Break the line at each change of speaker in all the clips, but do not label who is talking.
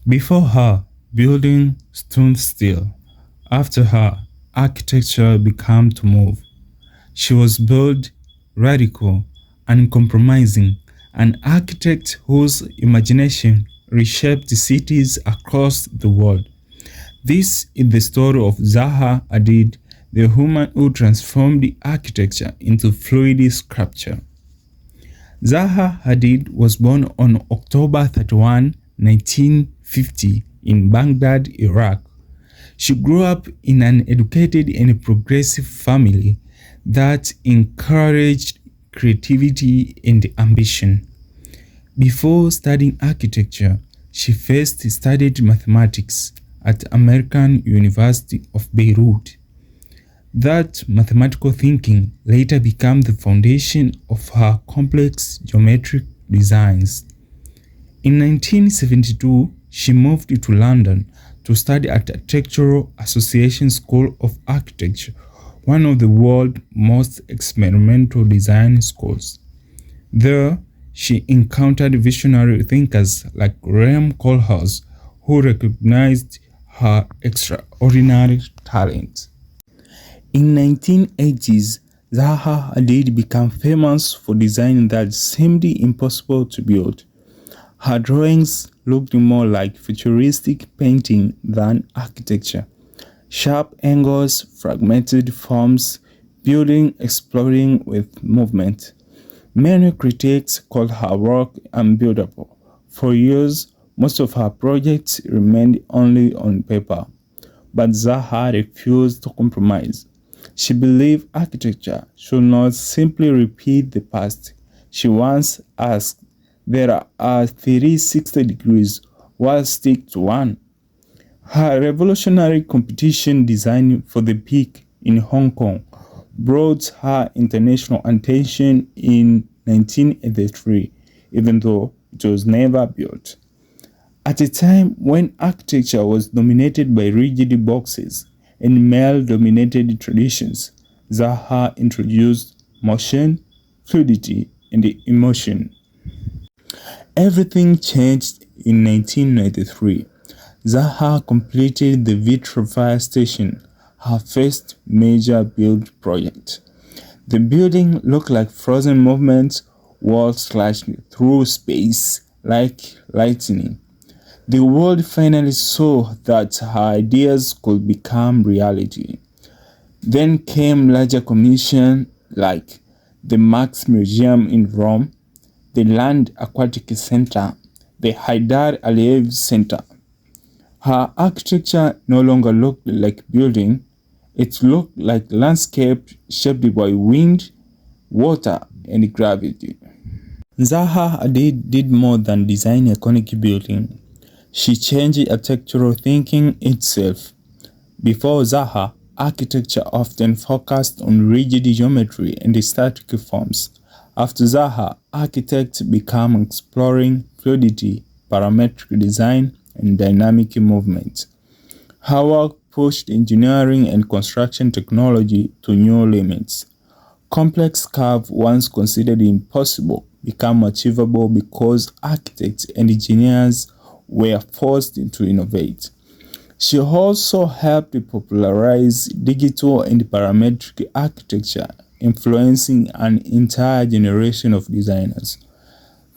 Before her, building stood still. After her, architecture began to move. She was bold, radical, uncompromising, an architect whose imagination reshaped cities across the world. This is the story of Zaha Hadid, the woman who transformed the architecture into fluid sculpture. Zaha Hadid was born on October 31, 1950 in Baghdad, Iraq. She grew up in an educated and progressive family that encouraged creativity and ambition. Before studying architecture, she first studied mathematics at American University of Beirut. That mathematical thinking later became the foundation of her complex geometric designs. In 1972, she moved to London to study at Architectural Association School of Architecture, one of the world's most experimental design schools. There, she encountered visionary thinkers like Graham Kohlhaas, who recognized her extraordinary talent. In 1980s, Zaha Hadid became famous for design that seemed impossible to build. Her drawings looked more like futuristic painting than architecture. Sharp angles, fragmented forms, building exploding with movement. Many critics called her work unbuildable. For years, most of her projects remained only on paper. But Zaha refused to compromise. She believed architecture should not simply repeat the past. She once asked, "There are 360 degrees, why stick to one?" Her revolutionary competition design for the peak in Hong Kong brought her international attention in 1983, even though it was never built. At a time when architecture was dominated by rigid boxes and male-dominated traditions, Zaha introduced motion, fluidity, and emotion. Everything changed in 1993. Zaha completed the Vitro Station, her first major build project. The building looked like frozen movements, walls slashed through space like lightning. The world finally saw that her ideas could become reality. Then came larger commissions like the Max Museum in Rome, the Land Aquatic Center, the Haidar Aliyev Center. Her architecture no longer looked like building, it looked like landscape shaped by wind, water, and gravity. Zaha Hadid did more than design a iconic building. She changed architectural thinking itself. Before Zaha, architecture often focused on rigid geometry and static forms. After Zaha, architects began exploring fluidity, parametric design, and dynamic movement. Her work pushed engineering and construction technology to new limits. Complex curves once considered impossible became achievable because architects and engineers were forced to innovate. She also helped popularize digital and parametric architecture, influencing an entire generation of designers.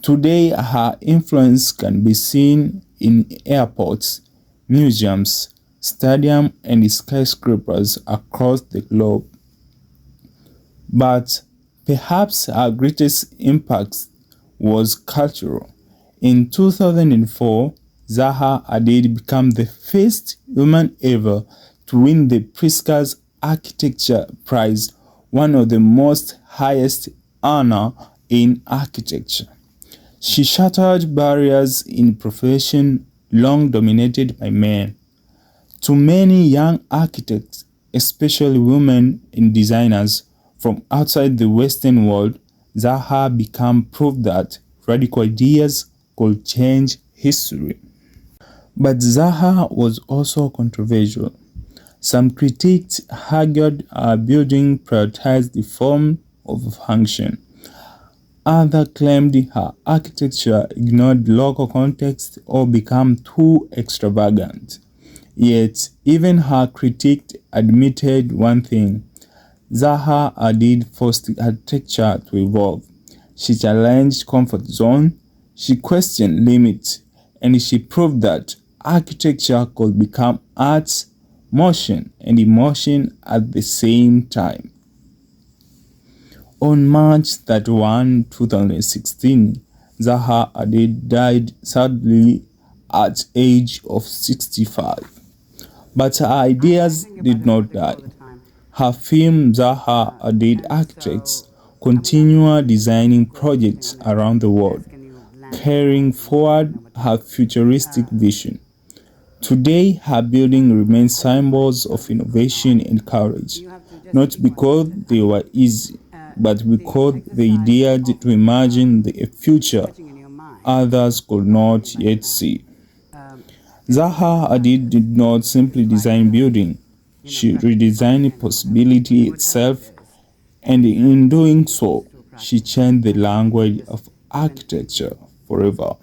Today, her influence can be seen in airports, museums, stadiums, and skyscrapers across the globe. But perhaps her greatest impact was cultural. In 2004, Zaha Hadid became the first woman ever to win the Pritzker Architecture Prize, one of the most highest honors in architecture. She shattered barriers in profession long dominated by men. To many young architects, especially women and designers from outside the Western world, Zaha became proof that radical ideas could change history. But Zaha was also controversial. Some critics argued her building prioritized the form over function. Others claimed her architecture ignored local context or became too extravagant. Yet, even her critic admitted one thing: Zaha Hadid forced architecture to evolve. She challenged comfort zones, she questioned limits, and she proved that architecture could become art, motion, and emotion at the same time. On March 31, 2016, Zaha Hadid died sadly at age of 65. But her ideas did not die. Her film Zaha Hadid Architects continue designing projects around the world, carrying forward her futuristic vision. Today, her buildings remain symbols of innovation and courage, not because they were easy, but because they dared to imagine the future others could not yet see. Zaha Hadid did not simply design building, she redesigned possibility itself, and in doing so, she changed the language of architecture forever.